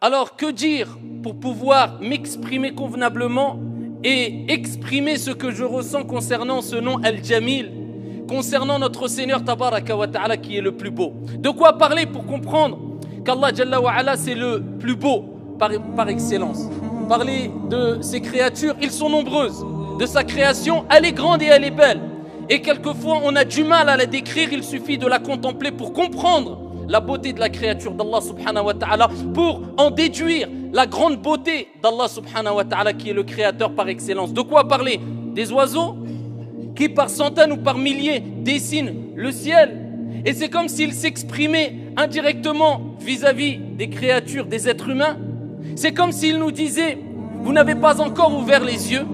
Alors que dire pour pouvoir m'exprimer convenablement et exprimer ce que je ressens concernant ce nom Al-Jamil, concernant notre Seigneur Tabaraka wa Ta'ala qui est le plus beau? De quoi parler pour comprendre qu'Allah Jalla wa Ala c'est le plus beau par excellence? Parler de ses créatures, ils sont nombreuses. De sa création, elle est grande et elle est belle. Et quelquefois, on a du mal à la décrire, il suffit de la contempler pour comprendre la beauté de la créature d'Allah subhanahu wa ta'ala, pour en déduire la grande beauté d'Allah subhanahu wa ta'ala qui est le créateur par excellence. De quoi parler? Des oiseaux qui par centaines ou par milliers dessinent le ciel. Et c'est comme s'ils s'exprimaient indirectement vis-à-vis des créatures, des êtres humains. C'est comme s'ils nous disaient: vous n'avez pas encore ouvert les yeux.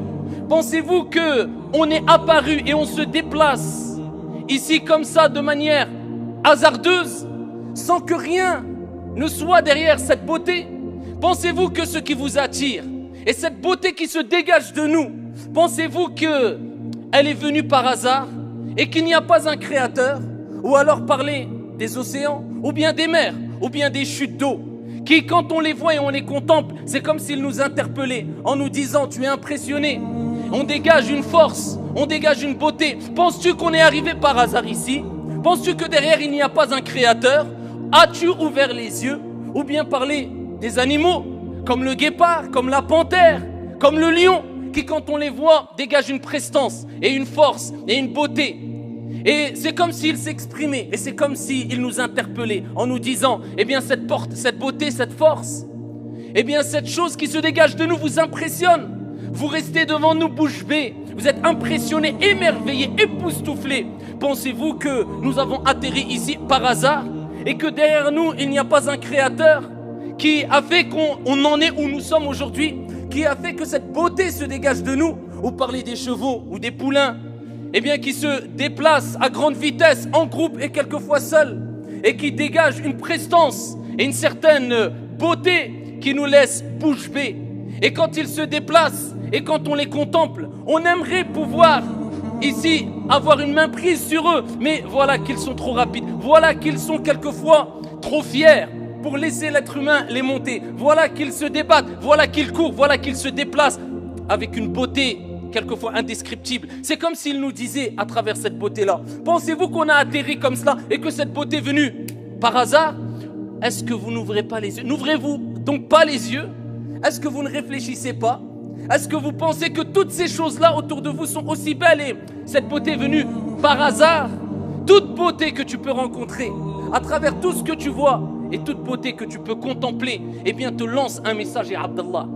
Pensez-vous qu'on est apparu et on se déplace ici comme ça de manière hasardeuse, sans que rien ne soit derrière cette beauté? Pensez-vous que ce qui vous attire et cette beauté qui se dégage de nous, pensez-vous qu'elle est venue par hasard et qu'il n'y a pas un créateur? Ou alors parler des océans, ou bien des mers, ou bien des chutes d'eau, qui quand on les voit et on les contemple, c'est comme s'ils nous interpellaient en nous disant: tu es impressionné. On dégage une force, on dégage une beauté. Penses-tu qu'on est arrivé par hasard ici? Penses-tu que derrière il n'y a pas un créateur? As-tu ouvert les yeux? Ou bien parler des animaux, comme le guépard, comme la panthère, comme le lion, qui quand on les voit dégagent une prestance et une force et une beauté. Et c'est comme s'ils s'exprimaient, et c'est comme s'ils nous interpellaient en nous disant: eh bien cette beauté, cette force, eh bien cette chose qui se dégage de nous vous impressionne. Vous restez devant nous bouche bée, vous êtes impressionnés, émerveillés, époustouflés. Pensez-vous que nous avons atterri ici par hasard et que derrière nous il n'y a pas un créateur qui a fait qu'on en est où nous sommes aujourd'hui, qui a fait que cette beauté se dégage de nous? Ou parler des chevaux ou des poulains, eh bien qui se déplacent à grande vitesse, en groupe et quelquefois seuls, et qui dégagent une prestance et une certaine beauté qui nous laisse bouche bée. Et quand ils se déplacent et quand on les contemple, on aimerait pouvoir ici avoir une main prise sur eux, mais voilà qu'ils sont trop rapides, voilà qu'ils sont quelquefois trop fiers pour laisser l'être humain les monter, voilà qu'ils se débattent, voilà qu'ils courent, voilà qu'ils se déplacent avec une beauté quelquefois indescriptible. C'est comme s'il nous disait à travers cette beauté-là: pensez-vous qu'on a atterri comme cela et que cette beauté est venue par hasard? Est-ce que vous n'ouvrez pas les yeux? N'ouvrez-vous donc pas les yeux? Est-ce que vous ne réfléchissez pas? Est-ce que vous pensez que toutes ces choses-là autour de vous sont aussi belles et cette beauté est venue par hasard? Toute beauté que tu peux rencontrer, à travers tout ce que tu vois et toute beauté que tu peux contempler, eh bien te lance un message, et Abdallah.